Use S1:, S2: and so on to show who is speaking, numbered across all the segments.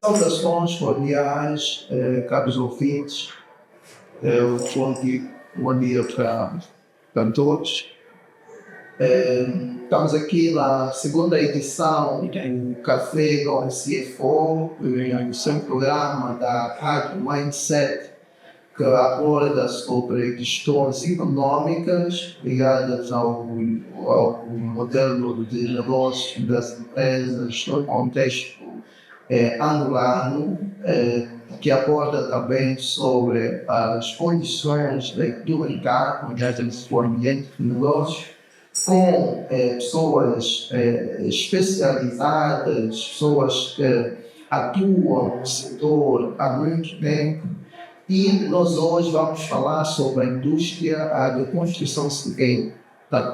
S1: Saudações cordiais, caros ouvintes. Bom dia para todos. Estamos aqui na segunda edição do Café com CFO, o seu programa da Rádio Mindset, que aborda sobre questões econômicas ligadas ao modelo de negócio das empresas no contexto angolano, que aborda também sobre as condições do mercado, do ambiente de negócios, com pessoas especializadas, pessoas que atuam no setor há muito tempo. E nós hoje vamos falar sobre a indústria de construção civil.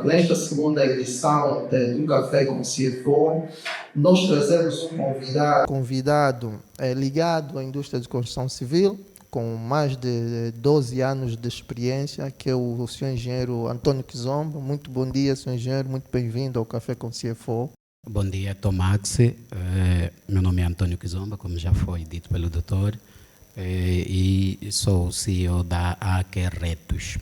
S1: Nesta segunda edição do Café com CFO, nós trazemos um convidado ligado à indústria de construção civil, com mais de 12 anos de experiência, que é o senhor engenheiro Antônio Kizomba. Muito bom dia, senhor engenheiro, muito bem-vindo ao Café com CFO.
S2: Bom dia, Tomax. Meu nome é Antônio Kizomba, como já foi dito pelo doutor, e sou o CEO da AK Retos.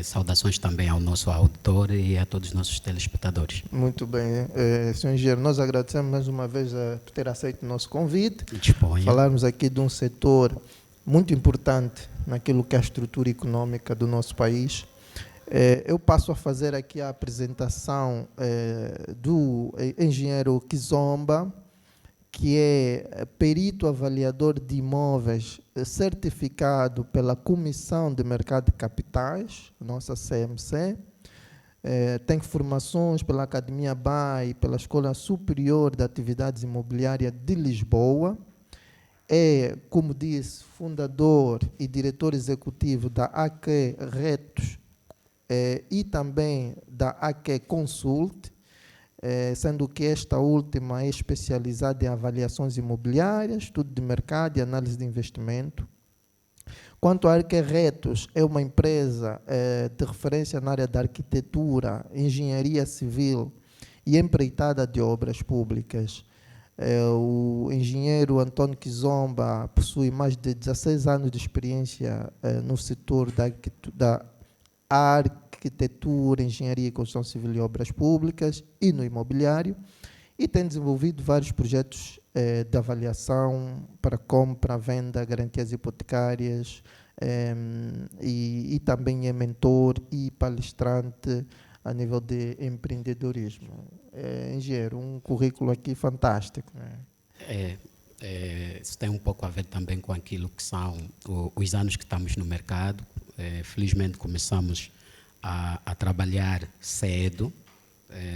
S2: Saudações também ao nosso auditor e a todos os nossos telespectadores.
S1: Muito bem, senhor engenheiro, nós agradecemos mais uma vez por ter aceito o nosso convite.
S2: Disponha.
S1: Falarmos aqui de um setor muito importante naquilo que é a estrutura econômica do nosso país. Eu passo a fazer aqui a apresentação do engenheiro Kizomba, que é perito avaliador de imóveis certificado pela Comissão de Mercado de Capitais, nossa CMC. Tem formações pela Academia BAE e pela Escola Superior de Atividades Imobiliárias de Lisboa. É, como disse, fundador e diretor executivo da AK Retos e também da AK Consult, sendo que esta última é especializada em avaliações imobiliárias, estudo de mercado e análise de investimento. Quanto à AK Retos, é uma empresa de referência na área da arquitetura, engenharia civil e empreitada de obras públicas. O engenheiro Antônio Kizomba possui mais de 16 anos de experiência no setor da arquitetura, engenharia, construção civil e obras públicas e no imobiliário, e tem desenvolvido vários projetos de avaliação para compra, venda, garantias hipotecárias, e também é mentor e palestrante a nível de empreendedorismo. Engenheiro, um currículo aqui fantástico, né?
S2: Isso tem um pouco a ver também com aquilo que são os anos que estamos no mercado. Felizmente começamos a trabalhar cedo.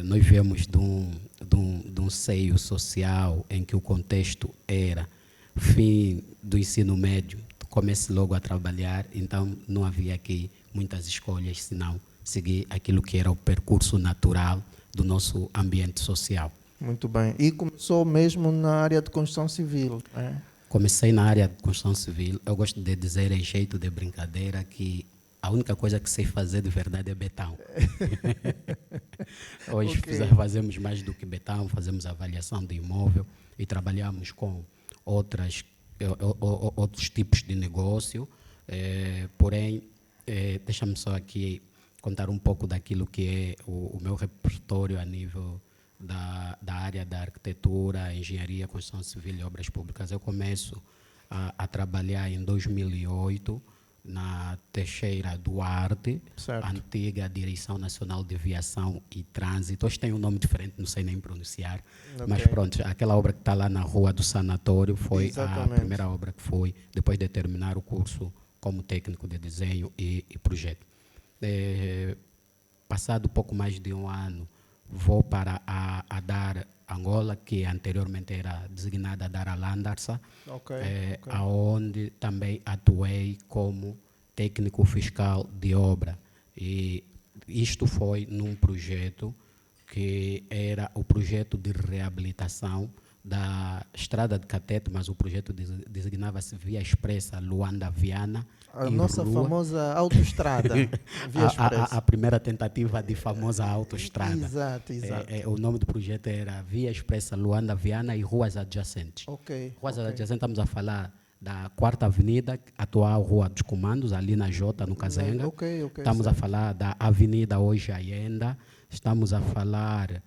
S2: Nós viemos de um seio social em que o contexto era fim do ensino médio, comece logo a trabalhar, então não havia aqui muitas escolhas, senão seguir aquilo que era o percurso natural do nosso ambiente social.
S1: Muito bem. E começou mesmo na área de construção civil, né?
S2: Comecei na área de construção civil. Eu gosto de dizer, em jeito de brincadeira, que a única coisa que sei fazer de verdade é betão. Hoje fazemos mais do que betão, fazemos avaliação de imóvel e trabalhamos com outros tipos de negócio. Porém, deixa-me só aqui contar um pouco daquilo que é o meu repertório a nível da área da arquitetura, engenharia, construção civil e obras públicas. Eu começo a trabalhar em 2008 na Teixeira Duarte, certo, antiga Direção Nacional de Aviação e Trânsito. Hoje tem um nome diferente, não sei nem pronunciar, okay, mas pronto, aquela obra que está lá na Rua do Sanatório foi exatamente a primeira obra que foi, depois de terminar o curso como técnico de desenho e projeto. Passado pouco mais de um ano, vou para a DAR Angola, que anteriormente era designada Dar Alandarsa, onde também atuei como técnico fiscal de obra. E isto foi num projeto que era o projeto de reabilitação da Estrada de Catete, mas o projeto designava-se Via Expressa Luanda-Viana.
S1: A nossa famosa autoestrada, Via Expressa.
S2: A primeira tentativa de famosa autoestrada.
S1: Exato, exato.
S2: O nome do projeto era Via Expressa Luanda-Viana e ruas adjacentes. Ruas adjacentes, estamos a falar da 4ª Avenida, atual Rua dos Comandos, ali na Jota, no Kazenga. Estamos a falar da Avenida Hoje Aienda. Estamos a falar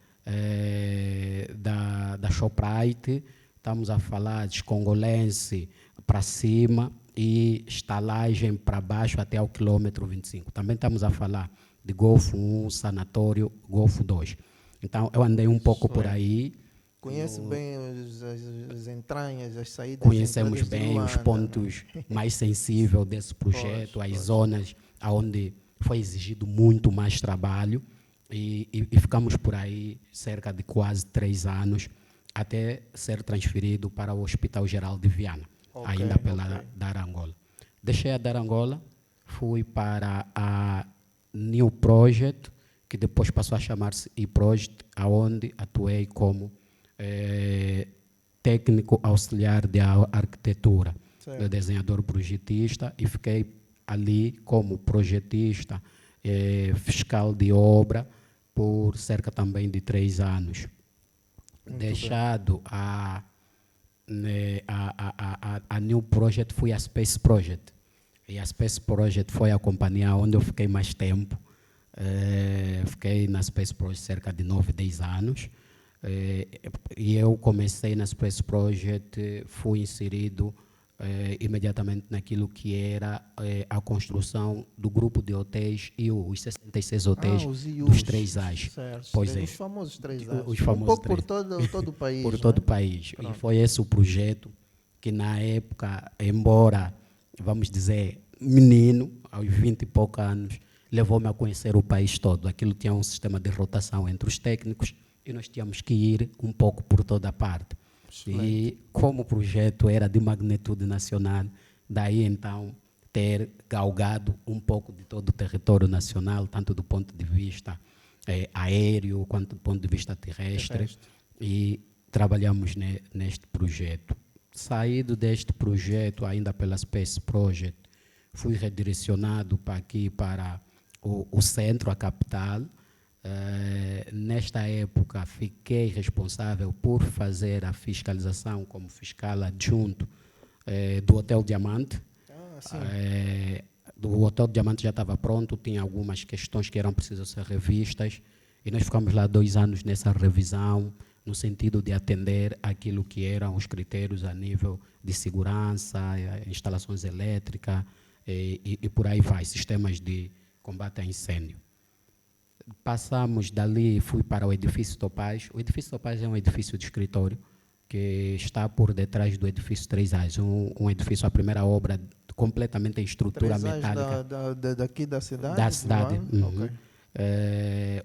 S2: da Shoprite. Estamos a falar de Escongolense para cima e estalagem para baixo até ao quilômetro 25. Também estamos a falar de Golfo 1, Sanatório, Golfo 2. Então, eu andei um pouco por aí.
S1: Conhece bem as entranhas, as saídas.
S2: Conhecemos bem os pontos mais sensíveis desse projeto, as zonas onde foi exigido muito mais trabalho e ficamos por aí cerca de quase 3 anos até ser transferido para o Hospital Geral de Viana, ainda pela Darangola. Deixei a Darangola, fui para a New Project, que depois passou a chamar-se E-Project, onde atuei como técnico auxiliar de arquitetura, de desenhador projetista, e fiquei ali como projetista, fiscal de obra, por cerca também de 3 anos.
S1: Muito
S2: Deixado a New Project, fui a Space Project. E a Space Project foi a companhia onde eu fiquei mais tempo. Fiquei na Space Project cerca de 9, 10 anos. E eu comecei na Space Project, fui inserido imediatamente naquilo que era a construção do grupo de hotéis e os 66 hotéis dos 3 As.
S1: Pois os famosos 3 As.
S2: Os famosos
S1: por todo o país.
S2: Por todo o país. E foi esse o projeto que, na época, embora, vamos dizer, menino, aos 20 e poucos anos, levou-me a conhecer o país todo. Aquilo tinha um sistema de rotação entre os técnicos e nós tínhamos que ir um pouco por toda a parte. Excelente. E como o projeto era de magnitude nacional, daí então ter galgado um pouco de todo o território nacional, tanto do ponto de vista aéreo quanto do ponto de vista terrestre. E trabalhamos neste projeto. Saído deste projeto, ainda pela Space Project, fui redirecionado para o centro, a capital. Nesta época, fiquei responsável por fazer a fiscalização como fiscal adjunto do Hotel Diamante. Do Hotel Diamante já estava pronto, tinha algumas questões que eram precisas ser revistas, e nós ficamos lá 2 anos nessa revisão, no sentido de atender aquilo que eram os critérios a nível de segurança, instalações elétricas e por aí vai, sistemas de combate a incêndio. Passamos dali, fui para o edifício Topaz. O edifício Topaz é um edifício de escritório que está por detrás do edifício 3 As, um edifício, a primeira obra completamente em estrutura metálica.
S1: Daqui da cidade?
S2: Da cidade.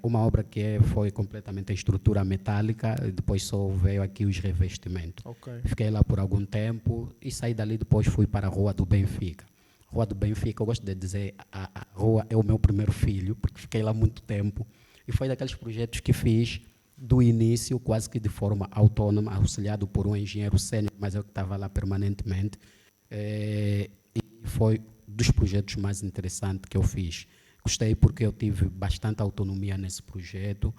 S2: Uma obra que foi completamente em estrutura metálica, depois só veio aqui os revestimentos. Fiquei lá por algum tempo e saí dali, depois fui para a Rua do Benfica. Rua do Benfica, eu gosto de dizer, a rua é o meu primeiro filho, porque fiquei lá muito tempo. E foi daqueles projetos que fiz do início, quase que de forma autônoma, auxiliado por um engenheiro sênior, mas eu que estava lá permanentemente. E foi dos projetos mais interessantes que eu fiz. Gostei porque eu tive bastante autonomia nesse projeto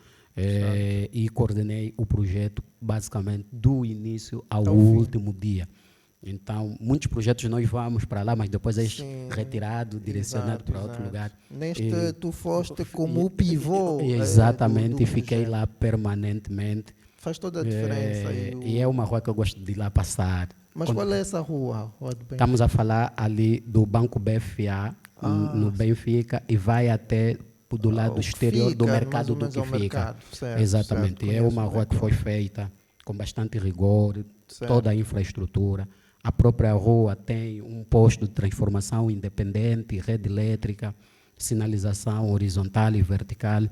S2: e coordenei o projeto basicamente do início ao último dia. Então, muitos projetos nós vamos para lá, mas depois é retirado, direcionado para outro lugar.
S1: Neste, tu foste como o pivô.
S2: Exatamente, e fiquei lá permanentemente.
S1: Faz toda a diferença.
S2: E é uma rua que eu gosto de ir lá passar.
S1: Mas qual é essa rua?
S2: Estamos a falar ali do Banco BFA, no Benfica, e vai até do lado exterior do mercado do que fica. Exatamente, é uma rua que foi feita com bastante rigor, toda a infraestrutura. A própria rua tem um posto de transformação independente, rede elétrica, sinalização horizontal e vertical.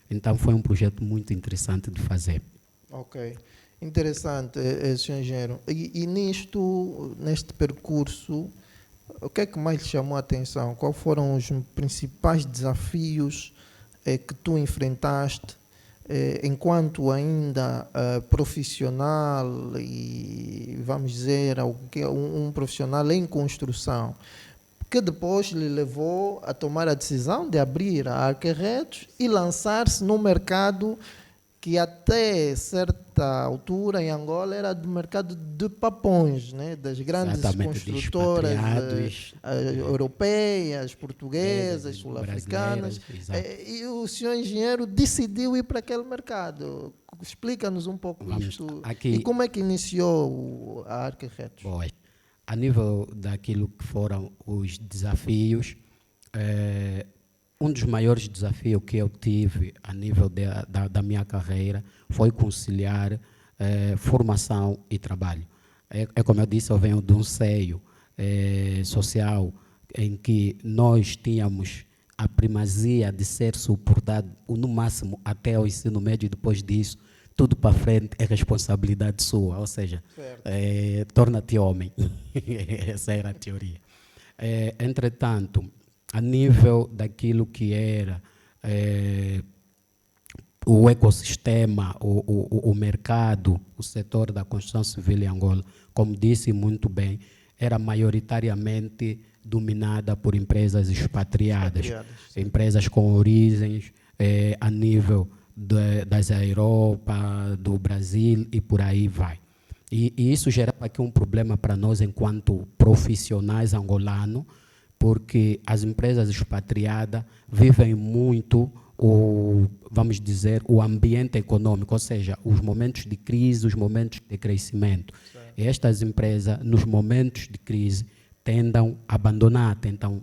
S2: Então, foi um projeto muito interessante de fazer.
S1: Ok. Interessante, Sr. Engenheiro. E neste percurso, o que é que mais lhe chamou a atenção? Quais foram os principais desafios que tu enfrentaste enquanto ainda profissional e, vamos dizer, um profissional em construção, que depois lhe levou a tomar a decisão de abrir a Arquerretos e lançar-se no mercado que até certa altura em Angola era do mercado de papões, né? Das grandes construtoras europeias, portuguesas, sul-africanas. E o senhor engenheiro decidiu ir para aquele mercado. Explica-nos um pouco isto. E como é que iniciou a Arquerretos?
S2: A nível daquilo que foram os desafios, um dos maiores desafios que eu tive a nível da minha carreira foi conciliar formação e trabalho. É como eu disse, eu venho de um seio social em que nós tínhamos a primazia de ser suportado no máximo até o ensino médio, e depois disso tudo para frente é responsabilidade sua, ou seja, torna-te homem. Essa era a teoria. Entretanto, a nível daquilo que era o ecossistema, o mercado, o setor da construção civil em Angola, como disse muito bem, era maioritariamente dominada por empresas expatriadas. Empresas com origens a nível das Europa, do Brasil e por aí vai. E isso gerava aqui um problema para nós enquanto profissionais angolanos, porque as empresas expatriadas vivem muito vamos dizer, o ambiente econômico, ou seja, os momentos de crise, os momentos de crescimento. Certo. E estas empresas, nos momentos de crise, tendam a abandonar, tendam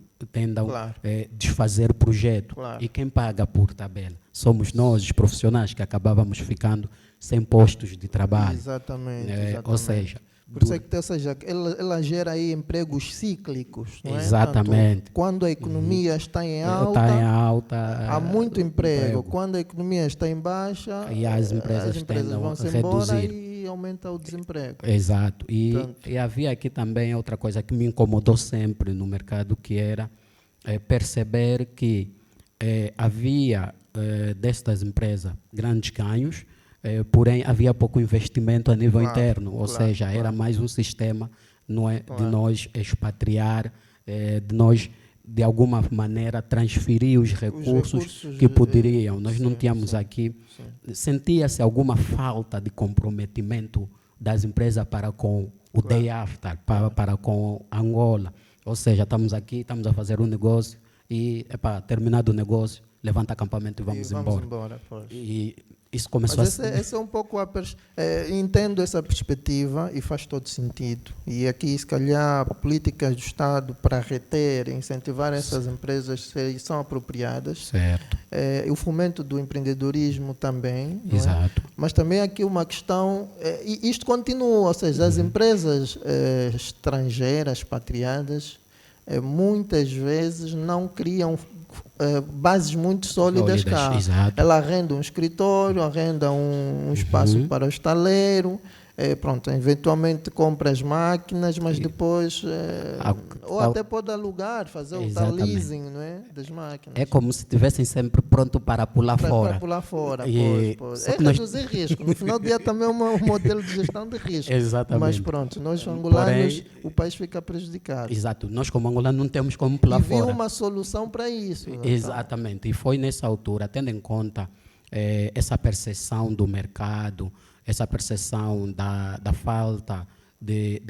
S2: claro. Desfazer o projeto. Claro. E quem paga por tabela? Somos nós, os profissionais, que acabávamos ficando sem postos de trabalho.
S1: Exatamente.
S2: Ou seja,
S1: por isso é que, ou seja, ela gera aí empregos cíclicos, não é?
S2: Exatamente.
S1: Portanto, quando a economia está em alta, há muito emprego. Quando a economia está em baixa,
S2: e as empresas
S1: vão-se embora e aumenta o desemprego.
S2: Exato. E havia aqui também outra coisa que me incomodou sempre no mercado, que era perceber que havia destas empresas grandes ganhos, porém havia pouco investimento a nível interno, ou seja, era mais um sistema, não é, de nós expatriar, de nós de alguma maneira transferir os recursos que poderiam. Nós não tínhamos aqui, sentia-se alguma falta de comprometimento das empresas para com o day after, para com Angola. Ou seja, estamos aqui, estamos a fazer um negócio e, terminado o negócio, levanta acampamento e vamos embora. E isso começou
S1: essa é um pouco entendo essa perspectiva e faz todo sentido. E aqui, se calhar, políticas do Estado para reter, incentivar essas empresas são apropriadas.
S2: Certo.
S1: O fomento do empreendedorismo também.
S2: Exato.
S1: Mas também aqui uma questão, e isto continua, ou seja, as empresas estrangeiras, expatriadas, muitas vezes não criam bases muito sólidas cá. Ela arrenda um escritório, arrenda um espaço para o estaleiro, eventualmente compra as máquinas, mas depois ou até pode alugar, fazer o tal leasing, não é, das máquinas.
S2: É como se estivessem sempre pronto para pular fora.
S1: Para pular fora, pois. Reduzir risco. No final do dia também é um modelo de gestão de risco.
S2: Exatamente.
S1: Mas pronto, nós angolanos, o país fica prejudicado.
S2: Exato. Nós como angolanos não temos como pular fora.
S1: E viu uma solução para isso.
S2: Exatamente. Então. E foi nessa altura, tendo em conta essa percepção do mercado, essa percepção da falta de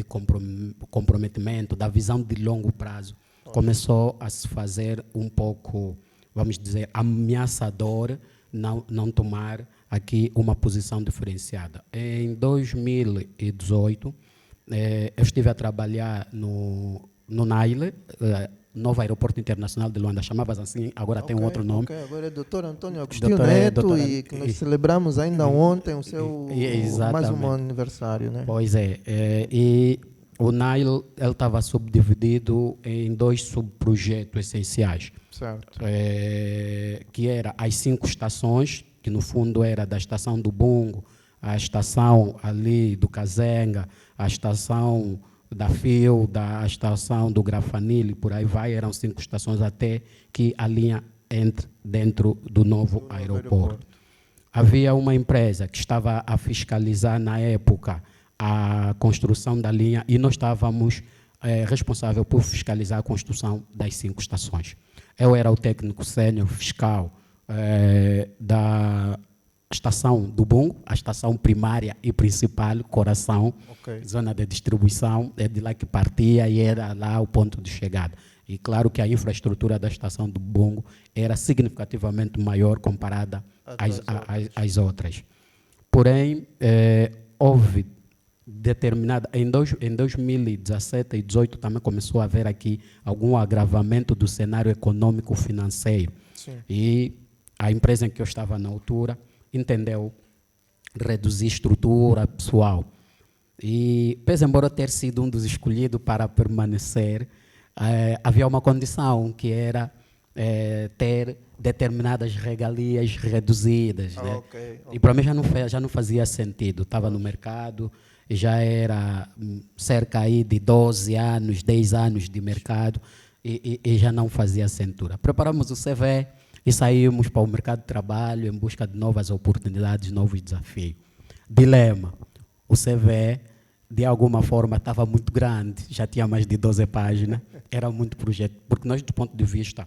S2: comprometimento, da visão de longo prazo, começou a se fazer um pouco, vamos dizer, ameaçador não tomar aqui uma posição diferenciada. Em 2018, eu estive a trabalhar no Naile, Novo Aeroporto Internacional de Luanda, chamava assim, agora tem um outro nome.
S1: Agora é Dr. Antônio Agostinho Neto, e que nós celebramos ainda ontem o seu mais um aniversário, né?
S2: Pois e o NAIL estava subdividido em 2 subprojetos essenciais.
S1: Certo.
S2: Que era as 5 estações, que no fundo era da estação do Bungo, a estação ali do Kazenga, a estação da FIO, da estação do Grafanil e por aí vai, eram 5 estações até que a linha entre dentro do novo aeroporto. havia uma empresa que estava a fiscalizar na época a construção da linha e nós estávamos responsáveis por fiscalizar a construção das 5 estações. Eu era o técnico sênior fiscal da estação do Bungo, a estação primária e principal, coração, zona de distribuição, é de lá que partia e era lá o ponto de chegada. E claro que a infraestrutura da estação do Bungo era significativamente maior comparada às outras. Porém, houve determinada, em 2017 e 2018 também começou a haver aqui algum agravamento do cenário econômico-financeiro. E a empresa em que eu estava na altura entendeu reduzir estrutura pessoal. E, pese embora ter sido um dos escolhidos para permanecer, havia uma condição que era ter determinadas regalias reduzidas. Né? E para mim já não fazia sentido. Estava no mercado, já era cerca aí de 12 anos, 10 anos de mercado e já não fazia cintura. Preparamos o CV e saímos para o mercado de trabalho em busca de novas oportunidades, novos desafios. Dilema, o CV de alguma forma estava muito grande, já tinha mais de 12 páginas, era muito projeto, porque nós do ponto de vista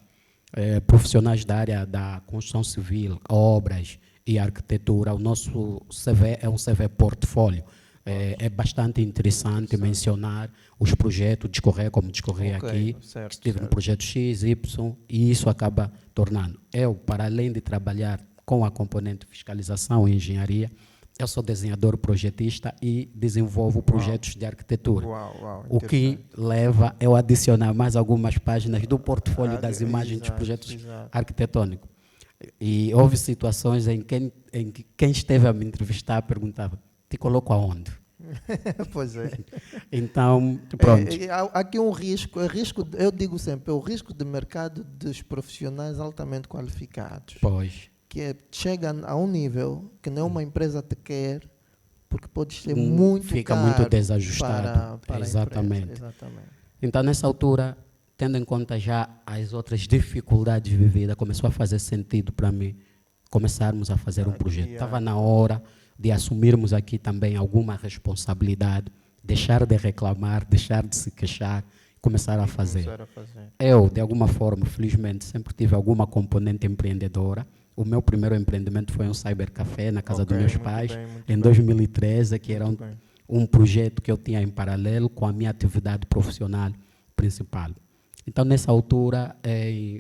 S2: profissionais da área da construção civil, obras e arquitetura, o nosso CV é um CV portfólio. É bastante interessante mencionar os projetos, discorrer como discorrer aqui, que estive no projeto X, Y, e isso acaba tornando. Eu, para além de trabalhar com a componente fiscalização e engenharia, eu sou desenhador projetista e desenvolvo projetos de arquitetura. O que leva eu a adicionar mais algumas páginas do portfólio das imagens dos projetos arquitetônicos. E houve situações em que quem esteve a me entrevistar perguntava: te coloco aonde?
S1: Pois é.
S2: Então, pronto.
S1: Aqui um risco, eu digo sempre, o risco de mercado dos profissionais altamente qualificados.
S2: Pois.
S1: Que chega a um nível que nenhuma empresa te quer, porque pode ser muito
S2: fica
S1: caro
S2: muito desajustado.
S1: para
S2: Exatamente.
S1: Exatamente.
S2: Então, nessa altura, tendo em conta já as outras dificuldades vividas, começou a fazer sentido para mim começarmos a fazer um projeto. Estava na hora de assumirmos aqui também alguma responsabilidade, deixar de reclamar, deixar de se queixar, começar a fazer. Eu, de alguma forma, felizmente, sempre tive alguma componente empreendedora. O meu primeiro empreendimento foi um cybercafé na casa dos meus pais, em 2013, que era um projeto que eu tinha em paralelo com a minha atividade profissional principal. Então, nessa altura,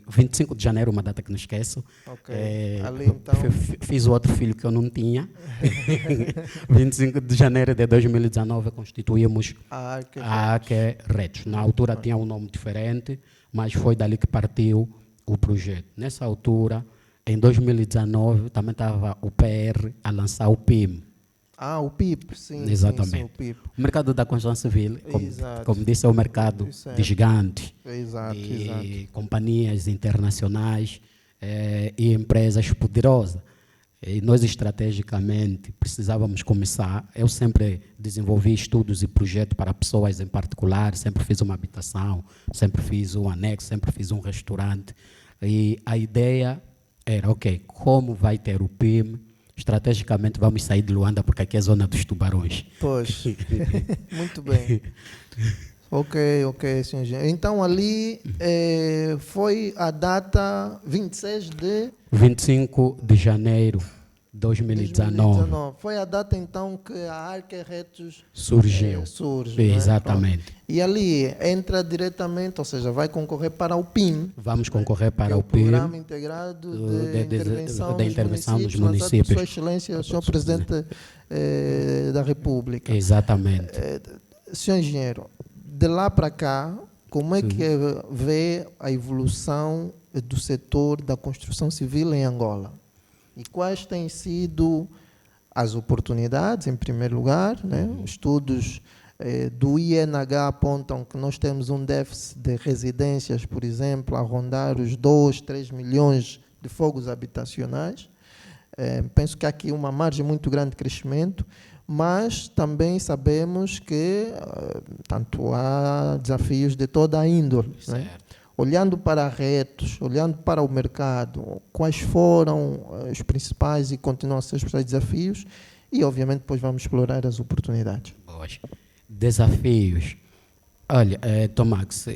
S2: 25 de janeiro, uma data que não esqueço,
S1: Ali, então...
S2: fiz o outro filho que eu não tinha. 25 de janeiro de 2019, constituímos a Arque Retos. Na altura tinha um nome diferente, mas foi dali que partiu o projeto. Nessa altura, em 2019, também estava o PR a lançar o PIM.
S1: O PIP, sim.
S2: Exatamente.
S1: Sim, o PIP.
S2: O mercado da construção civil, como disse, é o mercado de gigantes, de companhias internacionais e empresas poderosas. E nós, estrategicamente, precisávamos começar. Eu sempre desenvolvi estudos e projetos para pessoas em particular, sempre fiz uma habitação, sempre fiz um anexo, sempre fiz um restaurante. E a ideia era, como vai ter o PIM? Estrategicamente vamos sair de Luanda, porque aqui é a zona dos tubarões.
S1: Pois, muito bem. Ok, senhor. Então ali foi a data 25
S2: de janeiro de 2019.
S1: Foi a data então que a Arque Retos
S2: surgiu. Exatamente.
S1: Né? E ali entra diretamente, ou seja, vai concorrer para o PIM.
S2: Vamos concorrer para o PIM.
S1: Programa Integrado de Intervenção dos Municípios. Sua Excelência, o senhor Presidente da República.
S2: Exatamente.
S1: Senhor Engenheiro, de lá para cá, como é que vê a evolução do setor da construção civil em Angola? E quais têm sido as oportunidades, em primeiro lugar, né? Estudos do INH apontam que nós temos um déficit de residências, por exemplo, a rondar os 2, 3 milhões de fogos habitacionais. Penso que há aqui uma margem muito grande de crescimento, mas também sabemos que tanto há desafios de toda a índole. Né? olhando para retos, olhando para o mercado, quais foram os principais e continuam a ser os principais desafios e, obviamente, depois vamos explorar as oportunidades.
S2: Boas. Desafios. Olha, Tomax,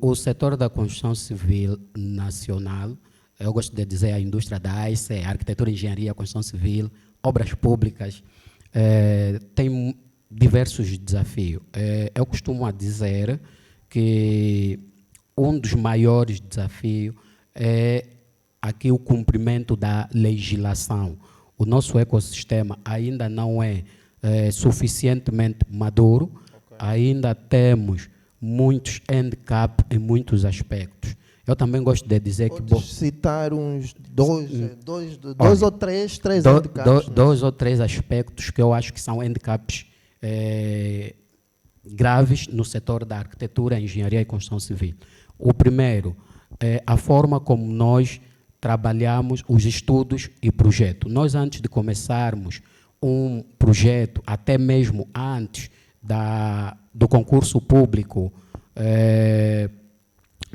S2: o setor da construção civil nacional, eu gosto de dizer a indústria da AICE, arquitetura, engenharia, construção civil, obras públicas, tem diversos desafios. Eu costumo dizer que um dos maiores desafios é aqui o cumprimento da legislação. O nosso ecossistema ainda não é suficientemente maduro, ainda temos muitos handicaps em muitos aspectos. Eu também gosto de dizer que...
S1: Podes citar uns dois ou três handicaps.
S2: Dois ou três aspectos que eu acho que são handicaps graves no setor da arquitetura, engenharia e construção civil. O primeiro é a forma como nós trabalhamos os estudos e projetos. Nós, antes de começarmos um projeto, até mesmo antes do concurso público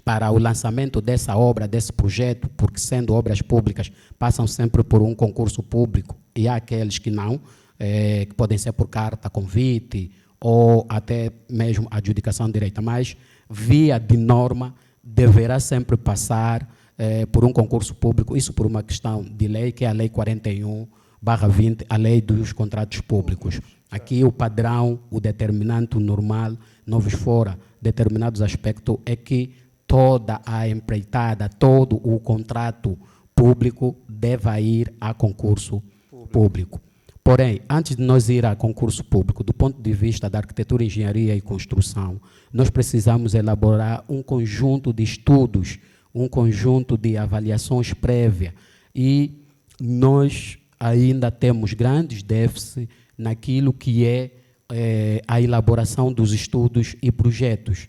S2: para o lançamento dessa obra, desse projeto, porque sendo obras públicas, passam sempre por um concurso público, e há aqueles que não, que podem ser por carta, convite, ou até mesmo adjudicação direta, mas via de norma deverá sempre passar por um concurso público, isso por uma questão de lei, que é a Lei 41/20, a Lei dos Contratos Públicos. Aqui o padrão, o determinante, o normal, não vos fora determinados aspectos, é que toda a empreitada, todo o contrato público deva ir a concurso público. Porém, antes de nós ir a concurso público, do ponto de vista da arquitetura, engenharia e construção, nós precisamos elaborar um conjunto de estudos, um conjunto de avaliações prévias, e nós ainda temos grandes déficits naquilo que é a elaboração dos estudos e projetos.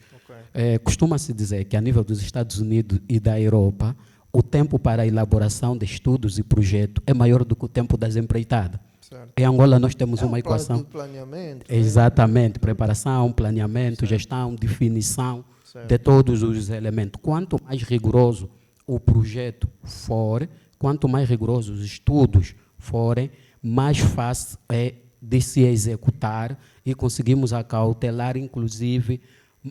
S2: Costuma-se dizer que a nível dos Estados Unidos e da Europa, o tempo para a elaboração de estudos e projetos é maior do que o tempo das empreitadas.
S1: Certo.
S2: Em Angola nós temos uma equação.
S1: Planeamento.
S2: Exatamente, preparação, planeamento, certo, gestão, definição, certo, de todos os elementos. Quanto mais rigoroso o projeto for, quanto mais rigorosos os estudos forem, mais fácil é de se executar e conseguimos acautelar, inclusive,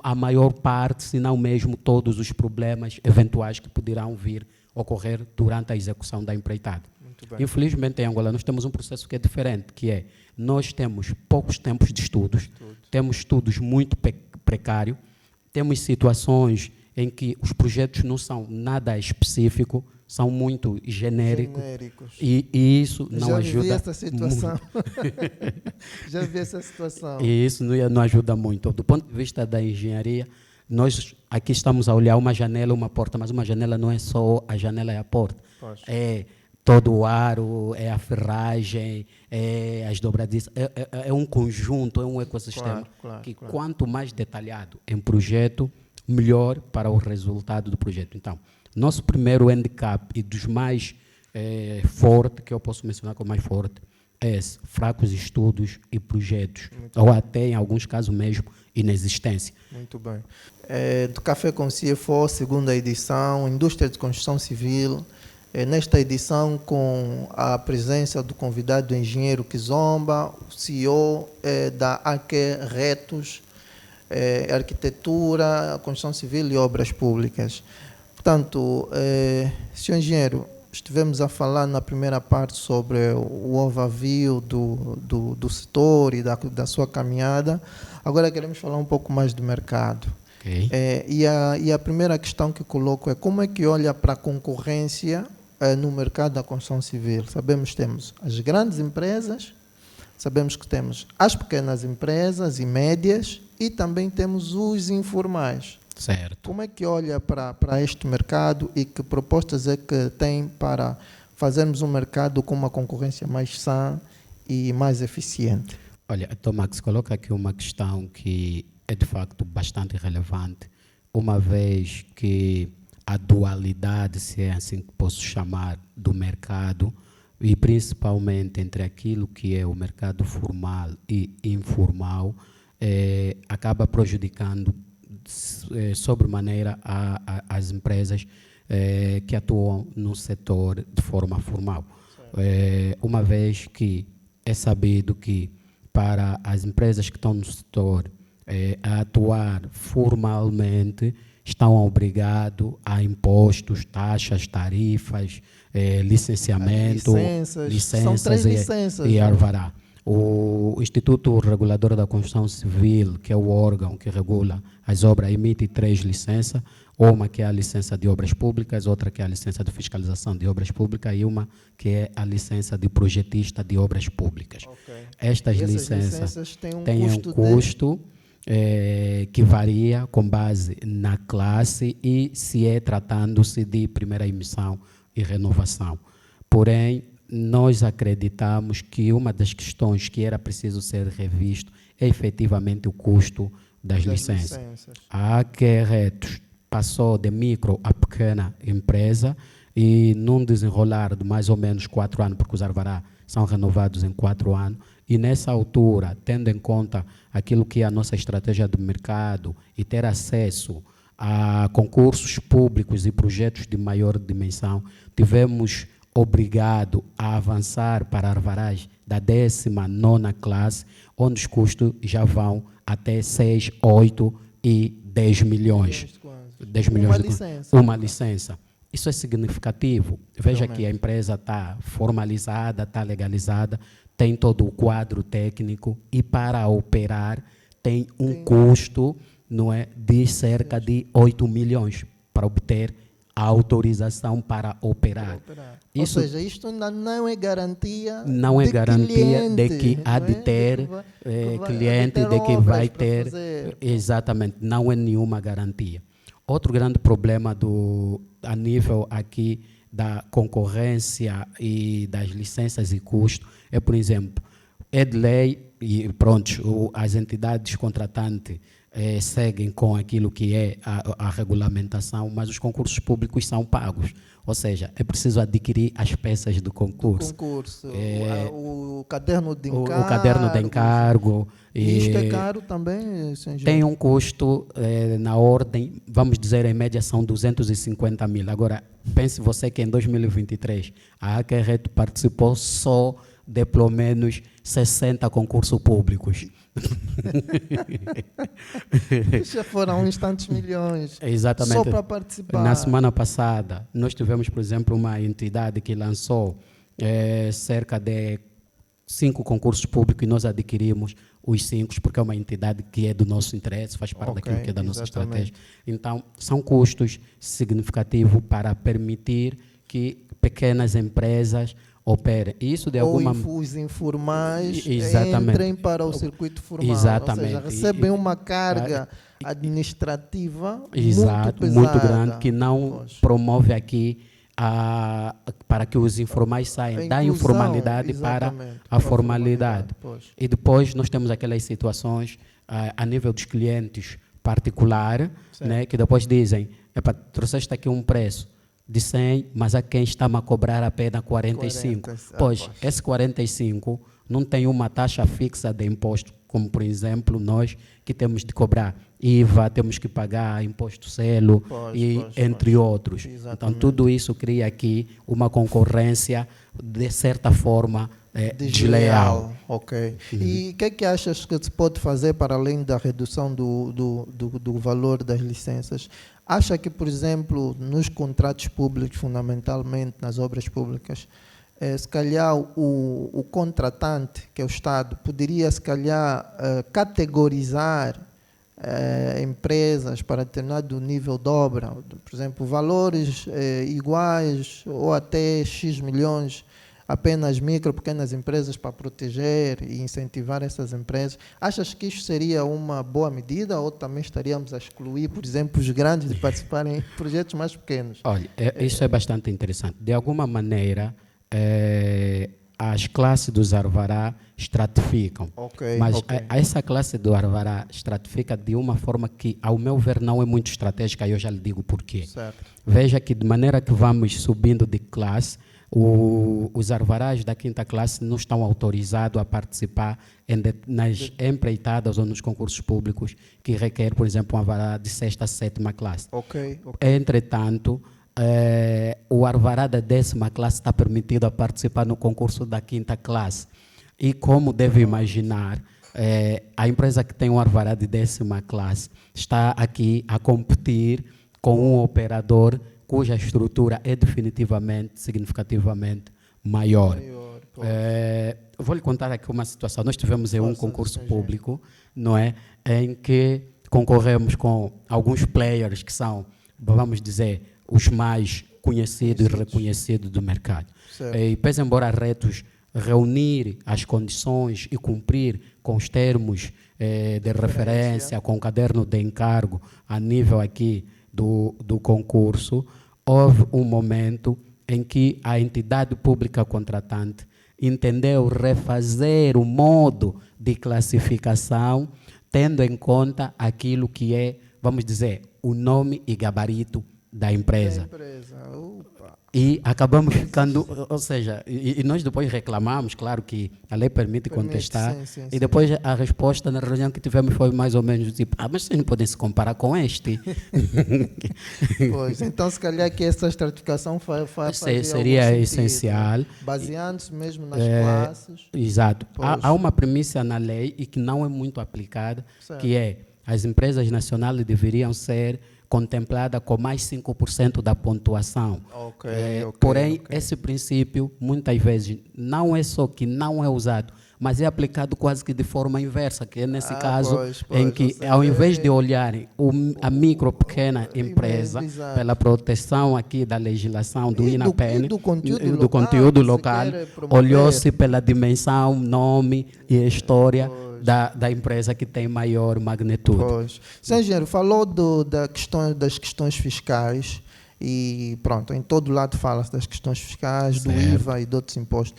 S2: a maior parte, se não mesmo todos os problemas eventuais que poderão vir ocorrer durante a execução da empreitada. Infelizmente, em Angola, nós temos um processo que é diferente, que é, nós temos poucos tempos de estudos, temos estudos muito precários, temos situações em que os projetos não são nada específico, são muito genéricos. E isso não ajuda.
S1: Já vi essa situação. Já vi essa situação.
S2: E isso não ajuda muito. Do ponto de vista da engenharia, nós aqui estamos a olhar uma janela, uma porta, mas uma janela não é só a janela e a porta. Poxa. É todo o aro, é a ferragem, é as dobradiças, é um conjunto, é um ecossistema que quanto mais detalhado em projeto, melhor para o resultado do projeto. Então, nosso primeiro handicap e dos mais forte, que eu posso mencionar como mais forte, é esse, fracos estudos e projetos, ou até, em alguns casos mesmo, inexistência.
S1: Muito bem. Do Café com CFO, segunda edição, Indústria de Construção Civil, nesta edição com a presença do convidado do engenheiro Kizomba, o CEO da AQ Retos, Arquitetura, Construção Civil e Obras Públicas. Portanto, senhor engenheiro, estivemos a falar na primeira parte sobre o overview do setor e da sua caminhada. Agora queremos falar um pouco mais do mercado.
S2: Okay.
S1: E a primeira questão que coloco é como é que olha para a concorrência no mercado da construção civil. Sabemos que temos as grandes empresas, sabemos que temos as pequenas empresas e médias e também temos os informais.
S2: Certo.
S1: Como é que olha para este mercado e que propostas é que tem para fazermos um mercado com uma concorrência mais sã e mais eficiente?
S2: Olha, Tomax, coloca aqui uma questão que é de facto bastante relevante, uma vez que a dualidade, se é assim que posso chamar, do mercado, e principalmente entre aquilo que é o mercado formal e informal, acaba prejudicando sobremaneira às empresas que atuam no setor de forma formal. Uma vez que é sabido que para as empresas que estão no setor a atuar formalmente, estão obrigados a impostos, taxas, tarifas, licenciamento,
S1: são 3 licenças,
S2: e alvará. O Instituto Regulador da Construção Civil, que é o órgão que regula as obras, emite 3 licenças, uma que é a licença de obras públicas, outra que é a licença de fiscalização de obras públicas e uma que é a licença de projetista de obras públicas.
S1: Okay.
S2: Estas licenças têm um custo que varia com base na classe e se é tratando-se de primeira emissão e renovação. Porém, nós acreditamos que uma das questões que era preciso ser revisto é efetivamente o custo das licenças. A Aquerretos passou de micro a pequena empresa e num desenrolar de mais ou menos 4 anos, porque os alvará são renovados em 4 anos, e nessa altura, tendo em conta aquilo que é a nossa estratégia de mercado e ter acesso a concursos públicos e projetos de maior dimensão, tivemos obrigado a avançar para alvarás da 19ª classe, onde os custos já vão até 6, 8 e 10 milhões. 10 milhões uma licença. Isso é significativo. Veja que a empresa está formalizada, está legalizada, tem todo o quadro técnico e para operar tem um custo, não é, de cerca de 8 milhões para obter a autorização para operar.
S1: Isso, ou seja, isto ainda não é garantia
S2: de que há de ter cliente, de que vai ter. Exatamente, não é nenhuma garantia. Outro grande problema a nível aqui da concorrência e das licenças e custos é, por exemplo, é de lei e pronto, as entidades contratantes seguem com aquilo que é a regulamentação, mas os concursos públicos são pagos. Ou seja, é preciso adquirir as peças do concurso.
S1: O caderno de encargo.
S2: O caderno de encargo.
S1: E isto é caro também, senhor?
S2: Tem um custo na ordem, vamos dizer, em média são 250 mil. Agora, pense você que em 2023 a Aquerreto participou só de pelo menos 60 concursos públicos.
S1: Já foram uns tantos milhões.
S2: Exatamente.
S1: Só para participar.
S2: Na semana passada, nós tivemos, por exemplo, uma entidade que lançou cerca de 5 concursos públicos e nós adquirimos os 5, porque é uma entidade que é do nosso interesse, faz parte daquilo que é da nossa estratégia. Então, são custos significativos para permitir que pequenas empresas operem. Isso de alguma
S1: os informais
S2: exatamente.
S1: Entrem para o circuito formal.
S2: Exatamente.
S1: Ou seja, recebem uma carga administrativa
S2: muito grande, que não promove aqui para que os informais saiam da informalidade para a formalidade. E depois nós temos aquelas situações a nível dos clientes particular, né, que depois dizem, trouxeste aqui um preço de 100, mas há quem está-me a cobrar apenas 45. Pois, esse 45 não tem uma taxa fixa de imposto, como, por exemplo, nós que temos de cobrar IVA, temos que pagar imposto selo, entre outros. Exatamente. Então, tudo isso cria aqui uma concorrência, de certa forma, desleal.
S1: Ok. E o que achas que se pode fazer para além da redução do valor das licenças? Acha que, por exemplo, nos contratos públicos, fundamentalmente nas obras públicas, se calhar o contratante, que é o Estado, poderia, se calhar, categorizar empresas para determinado nível de obra, por exemplo, valores iguais ou até X milhões, apenas micro, pequenas empresas para proteger e incentivar essas empresas. Achas que isso seria uma boa medida ou também estaríamos a excluir, por exemplo, os grandes de participarem em projetos mais pequenos?
S2: Olha, isso é bastante interessante. De alguma maneira, as classes dos alvará estratificam. Mas essa classe do alvará estratifica de uma forma que, ao meu ver, não é muito estratégica, e eu já lhe digo por quê. Veja que de maneira que vamos subindo de classe, Os alvarás da quinta classe não estão autorizados a participar nas empreitadas ou nos concursos públicos que requer, por exemplo, um alvará de sexta a sétima classe.
S1: Ok.
S2: Entretanto, o alvará da décima classe está permitido a participar no concurso da quinta classe. E como deve imaginar, a empresa que tem um alvará de décima classe está aqui a competir com um operador cuja estrutura é definitivamente, significativamente maior. Vou lhe contar aqui uma situação. Nós tivemos um concurso público, não é, em que concorremos com alguns players que são, vamos dizer, os mais conhecidos e reconhecidos do mercado. E, pese embora retos reunir as condições e cumprir com os termos de referência, com o caderno de encargo a nível aqui do concurso, houve um momento em que a entidade pública contratante entendeu refazer o modo de classificação, tendo em conta aquilo que é, vamos dizer, o nome e gabarito da empresa. E acabamos ficando, ou seja, e nós depois reclamamos, claro que a lei permite contestar, e depois a resposta na reunião que tivemos foi mais ou menos tipo, mas vocês não podem se comparar com este.
S1: Pois, então se calhar que essa estratificação
S2: seria essencial.
S1: Baseando-se mesmo nas classes.
S2: Exato. Há uma premissa na lei e que não é muito aplicada, que é as empresas nacionais deveriam ser contemplada com mais 5% da pontuação. Porém, esse princípio, muitas vezes, não é só que não é usado, mas é aplicado quase que de forma inversa, que é nesse caso em que, ao invés de olharem a micro, pequena empresa, pela proteção aqui da legislação do INAPEN, do conteúdo local, olhou-se pela dimensão, nome e história da empresa que tem maior magnitude.
S1: Pois. Senhor engenheiro, falou das questões fiscais e pronto, em todo lado fala-se das questões fiscais, do IVA e de outros impostos.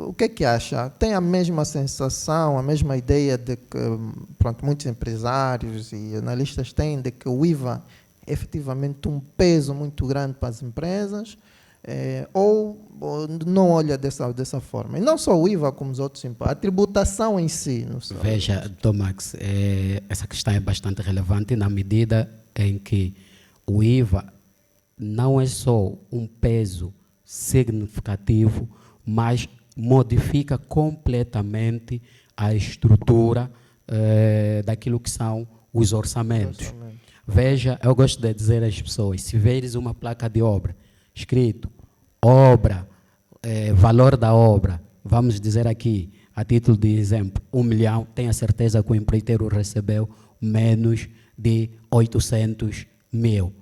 S1: O que é que acha? Tem a mesma sensação, a mesma ideia de que pronto, muitos empresários e analistas têm de que o IVA é efetivamente um peso muito grande para as empresas? Ou não olha dessa forma? E não só o IVA, como os outros impostos, a tributação em si.
S2: Veja, Tomax, essa questão é bastante relevante na medida em que o IVA não é só um peso significativo, mas modifica completamente a estrutura daquilo que são os orçamentos. Veja, eu gosto de dizer às pessoas, se veres uma placa de obra, escrito, obra, valor da obra, vamos dizer aqui, a título de exemplo, 1 milhão, tenha certeza que o empreiteiro recebeu menos de 800 mil.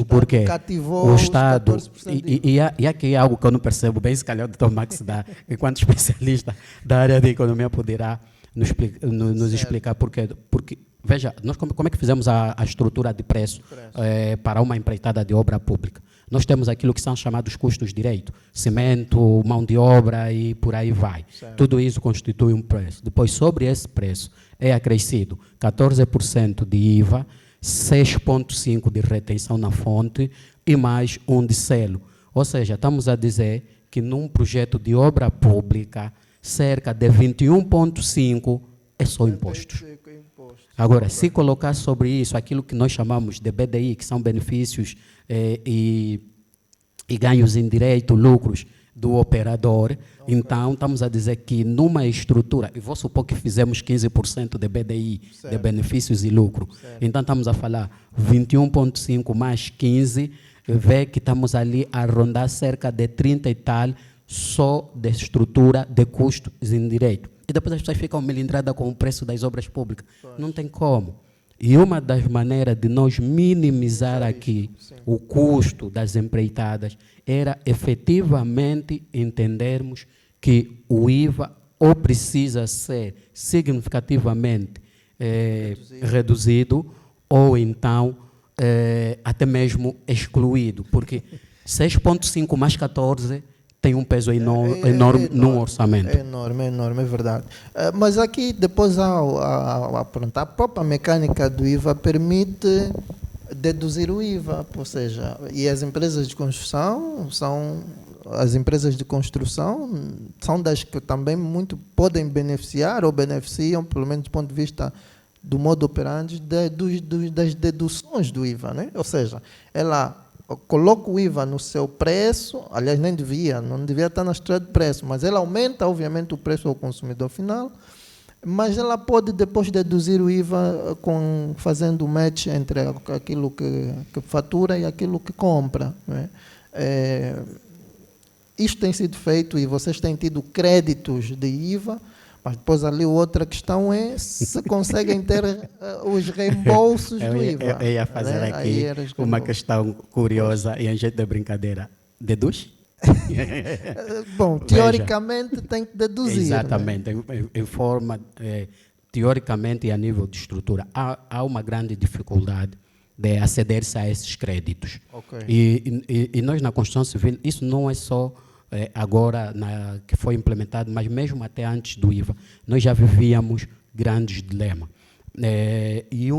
S1: Porque cativou
S2: o Estado, e aqui é algo que eu não percebo bem, se calhar o Dr. Max, enquanto especialista da área de economia, poderá nos explicar porque veja, nós como é que fizemos a estrutura de preço para uma empreitada de obra pública? Nós temos aquilo que são chamados custos direito, cimento, mão de obra e por aí vai. Tudo isso constitui um preço. Depois, sobre esse preço, é acrescido 14% de IVA, 6,5% de retenção na fonte e mais 1% de selo. Ou seja, estamos a dizer que num projeto de obra pública, cerca de 21,5% é só impostos. Agora, se colocar sobre isso aquilo que nós chamamos de BDI, que são benefícios e ganhos indiretos, lucros do operador, então estamos a dizer que numa estrutura, e vou supor que fizemos 15% de BDI, de benefícios e lucro, então estamos a falar 21,5 mais 15, vê que estamos ali a rondar cerca de 30 e tal, só de estrutura de custos indiretos. E depois as pessoas ficam melindradas com o preço das obras públicas. Não tem como. E uma das maneiras de nós minimizar aqui o custo das empreitadas era efetivamente entendermos que o IVA ou precisa ser significativamente reduzido ou então até mesmo excluído, porque 6,5 mais 14 tem um peso enorme no orçamento.
S1: É enorme, é verdade. Mas aqui, depois, a própria mecânica do IVA permite deduzir o IVA, ou seja, e as empresas de construção são as empresas de construção são das que também muito podem beneficiar ou beneficiam, pelo menos do ponto de vista do modo operandi, das deduções do IVA, né? Ou seja, ela coloca o IVA no seu preço, aliás, não devia estar na estrutura de preço, mas ela aumenta, obviamente, o preço ao consumidor final, mas ela pode depois deduzir o IVA fazendo o match entre aquilo que fatura e aquilo que compra, né? Isto tem sido feito e vocês têm tido créditos de IVA, mas depois ali outra questão é se conseguem ter os reembolsos do IVA.
S2: Eu ia fazer, né, aqui uma questão curiosa e em jeito de brincadeira. Deduz?
S1: Bom, teoricamente tem que deduzir.
S2: Exatamente, né? Em forma, teoricamente e a nível de estrutura, há uma grande dificuldade de aceder-se a esses créditos.
S1: Okay.
S2: E nós na construção civil, isso não é só agora que foi implementado, mas mesmo até antes do IVA, nós já vivíamos grandes dilemas. E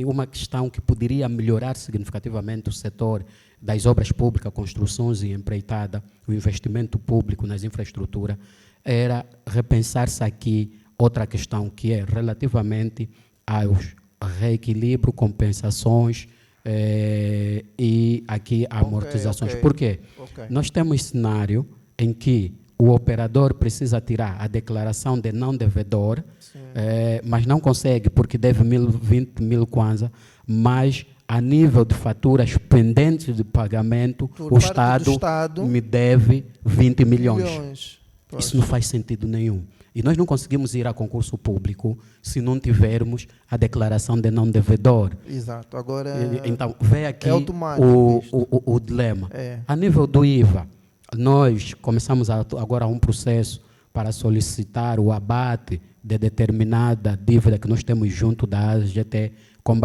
S2: uma questão que poderia melhorar significativamente o setor das obras públicas, construções e empreitada, o investimento público nas infraestruturas, era repensar-se aqui outra questão que é relativamente aos reequilíbrio, compensações e aqui amortizações.
S1: Okay.
S2: Por quê? Nós temos cenário em que o operador precisa tirar a declaração de não devedor, mas não consegue porque deve 20 mil kwanza, mas a nível de faturas pendentes de pagamento, o Estado me deve 20 milhões. Isso não faz sentido nenhum. E nós não conseguimos ir a concurso público se não tivermos a declaração de não devedor.
S1: Exato. Agora
S2: então, vê aqui o dilema. A nível do IVA, nós começamos agora um processo para solicitar o abate de determinada dívida que nós temos junto da AGT com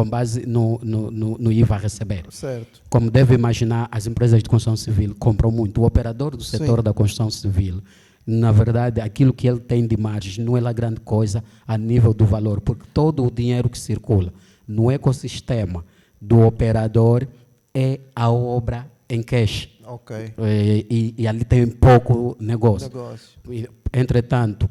S2: base no IVA a receber.
S1: Certo.
S2: Como deve imaginar, as empresas de construção civil compram muito. O operador do setor da construção civil, na verdade, aquilo que ele tem de margem não é lá grande coisa a nível do valor, porque todo o dinheiro que circula no ecossistema do operador é a obra em cash.
S1: Okay.
S2: E ali tem pouco negócio. Entretanto,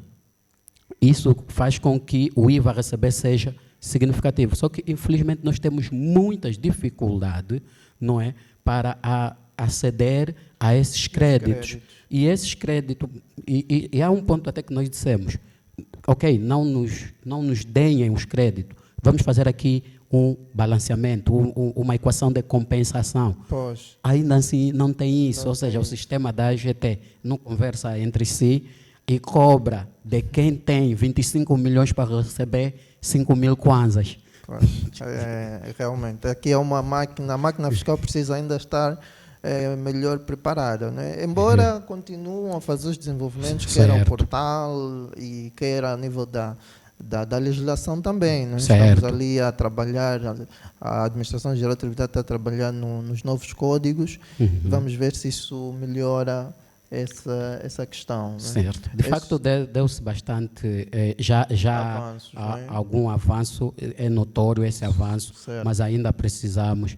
S2: isso faz com que o IVA a receber seja significativo. Só que, infelizmente, nós temos muitas dificuldades, não é, para aceder a esses créditos. E esses créditos, e há um ponto até que nós dissemos, ok, não nos deem os créditos, vamos fazer aqui um balanceamento, uma equação de compensação.
S1: Pois.
S2: Ainda assim não tem isso, ou seja, o sistema da AGT não conversa entre si e cobra de quem tem 25 milhões para receber 5 mil kwanzas.
S1: Realmente, aqui é uma máquina, a máquina fiscal precisa ainda estar melhor preparada, né? Embora continuam a fazer os desenvolvimentos, quer ao portal e quer a nível da legislação também, né? Estamos ali a trabalhar, a Administração Geral de Tributário está a trabalhar nos novos códigos, vamos ver se isso melhora essa questão, né?
S2: Certo. De facto, deu-se bastante, já avanços, né? Algum avanço, é notório esse avanço, mas ainda precisamos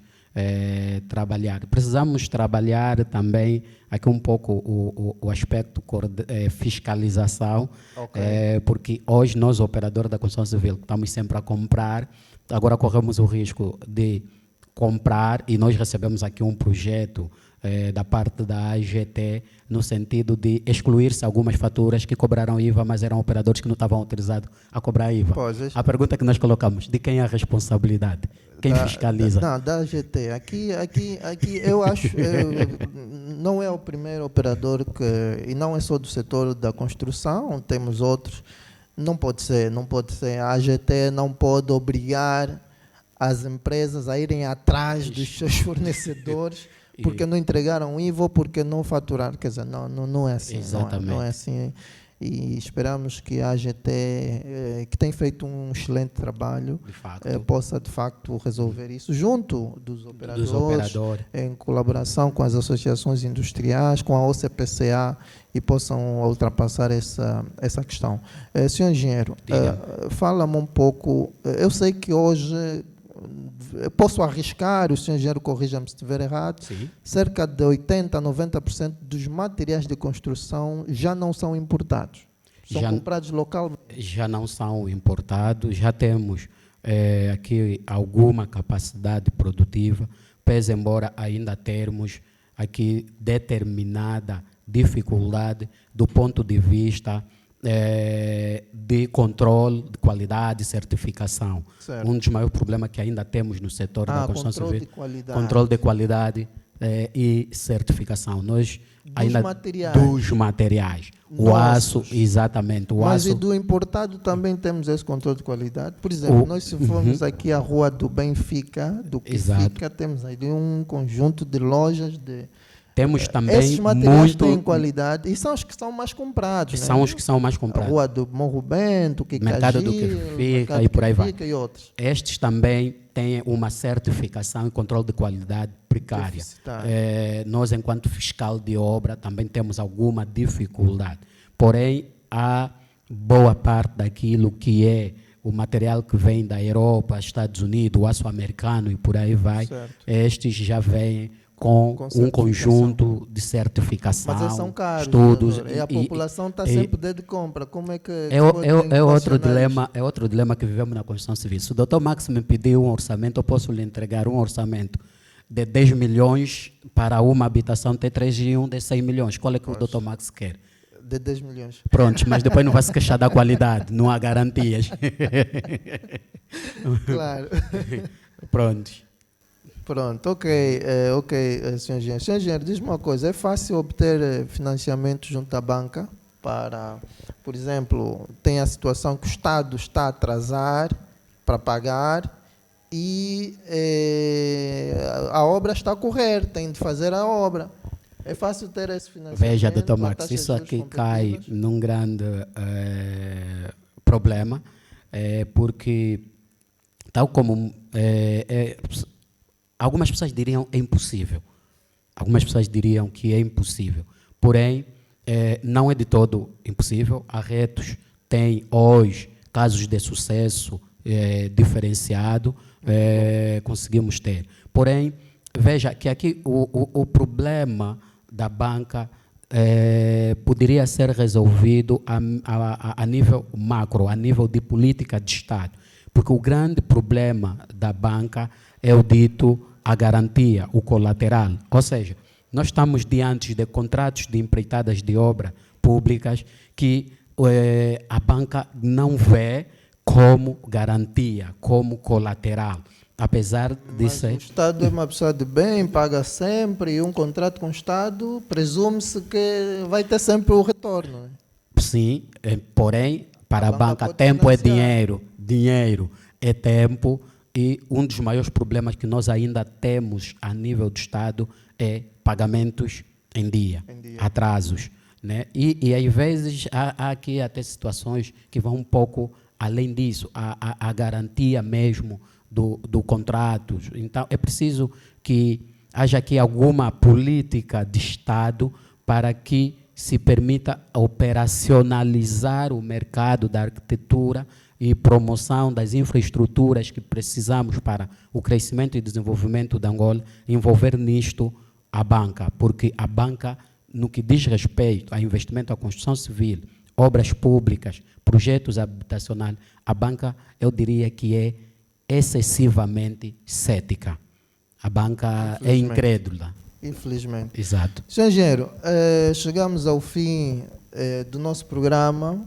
S2: trabalhar. Precisamos trabalhar também aqui um pouco o aspecto fiscalização, porque hoje nós, operadores da construção civil, estamos sempre a comprar, agora corremos o risco de comprar e nós recebemos aqui um projeto da parte da AGT no sentido de excluir-se algumas faturas que cobraram IVA, mas eram operadores que não estavam autorizados a cobrar IVA. A pergunta que nós colocamos, de quem é a responsabilidade? Quem fiscaliza?
S1: Da AGT. Aqui eu acho, não é o primeiro operador e não é só do setor da construção, temos outros. Não pode ser. A AGT não pode obrigar as empresas a irem atrás dos seus fornecedores porque não entregaram IVA ou porque não faturaram. Quer dizer, não é assim. Não é assim. E esperamos que a AGT, que tem feito um excelente trabalho, possa de facto resolver isso junto dos operadores, em colaboração com as associações industriais, com a OCPCA, e possam ultrapassar essa questão. Senhor engenheiro, fala-me um pouco, eu sei que hoje eu posso arriscar, o senhor engenheiro corrija-me se estiver errado,
S2: Sim.
S1: cerca de 80% a 90% dos materiais de construção já não são importados. São comprados localmente.
S2: Já não são importados, já temos aqui alguma capacidade produtiva, pese embora ainda termos aqui determinada dificuldade do ponto de vista de controle de qualidade e certificação.
S1: Certo.
S2: Um dos maiores problemas que ainda temos no setor da construção civil, controle de qualidade e certificação. Nós dos materiais. O aço, exatamente.
S1: Mas e do importado também temos esse controle de qualidade? Por exemplo, nós se formos aqui à rua do Benfica, do que fica, temos aí um conjunto de lojas de...
S2: Temos também
S1: esses materiais têm qualidade e são os que são mais comprados.
S2: São os que são mais comprados.
S1: A rua do Morro Bento, que
S2: Mercado do que fica e por aí vai.
S1: E outros.
S2: Estes também têm uma certificação e controle de qualidade precária. Nós, enquanto fiscal de obra, também temos alguma dificuldade. Porém, há boa parte daquilo que é o material que vem da Europa, Estados Unidos, o aço americano e por aí vai, estes já vêm com um conjunto de certificação,
S1: mas eles são caros,
S2: estudos.
S1: E a população está sempre de compra. Como é que
S2: é outro dilema que vivemos na construção civil. Se o Dr. Max me pedir um orçamento, eu posso lhe entregar um orçamento de 10 milhões para uma habitação T3 e um de 100 milhões. Qual é que o Dr. Max quer?
S1: De 10 milhões.
S2: Pronto, mas depois não vai se queixar da qualidade, não há garantias.
S1: Claro. Pronto, ok, senhor engenheiro. Senhor engenheiro, diz-me uma coisa, é fácil obter financiamento junto à banca para, por exemplo, tem a situação que o Estado está a atrasar para pagar e a obra está a correr, tem de fazer a obra. É fácil ter esse financiamento?
S2: Veja, Dr. Max, isso aqui cai num grande problema, porque, tal como algumas pessoas diriam é impossível. Algumas pessoas diriam que é impossível. Porém, não é de todo impossível. A Retos tem hoje casos de sucesso diferenciado, conseguimos ter. Porém, veja que aqui o problema da banca poderia ser resolvido a nível macro, a nível de política de Estado. Porque o grande problema da banca é o dito a garantia, o colateral. Ou seja, nós estamos diante de contratos de empreitadas de obra públicas que a banca não vê como garantia, como colateral. Apesar de ser...
S1: O Estado é uma pessoa de bem, paga sempre, e um contrato com o Estado presume-se que vai ter sempre o retorno.
S2: Sim, porém, para a banca tempo é dinheiro, dinheiro é tempo. E um dos maiores problemas que nós ainda temos a nível do Estado é pagamentos em dia. Atrasos. Né? E às vezes há aqui até situações que vão um pouco além disso, a garantia mesmo do contrato. Então, é preciso que haja aqui alguma política de Estado para que se permita operacionalizar o mercado da arquitetura e promoção das infraestruturas que precisamos para o crescimento e desenvolvimento da Angola, envolver nisto a banca, porque a banca, no que diz respeito a investimento à construção civil, obras públicas, projetos habitacionais, a banca, eu diria que é excessivamente cética. A banca é incrédula.
S1: Infelizmente.
S2: Exato.
S1: Senhor engenheiro, chegamos ao fim do nosso programa.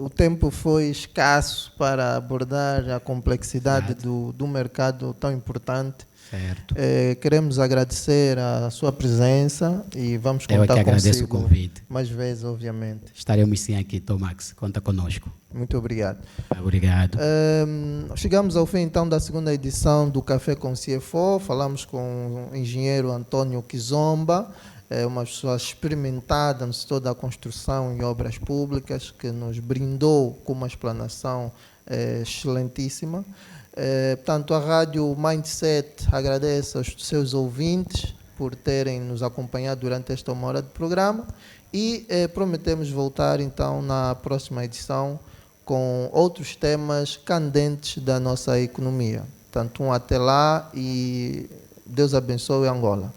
S1: O tempo foi escasso para abordar a complexidade do mercado tão importante.
S2: Certo.
S1: Queremos agradecer a sua presença e vamos contar
S2: consigo. Eu que agradeço o convite.
S1: Mais vezes, obviamente.
S2: Estaremos sim aqui, Tomax. Conta conosco.
S1: Muito obrigado.
S2: Obrigado.
S1: Chegamos ao fim, então, da segunda edição do Café com CFO. Falamos com o engenheiro Antônio Kizomba, uma pessoa experimentada no setor da construção e obras públicas, que nos brindou com uma explanação excelentíssima. Portanto, a Rádio Mindset agradece aos seus ouvintes por terem nos acompanhado durante esta 1 hora de programa e prometemos voltar, então, na próxima edição com outros temas candentes da nossa economia. Portanto, até lá e Deus abençoe Angola.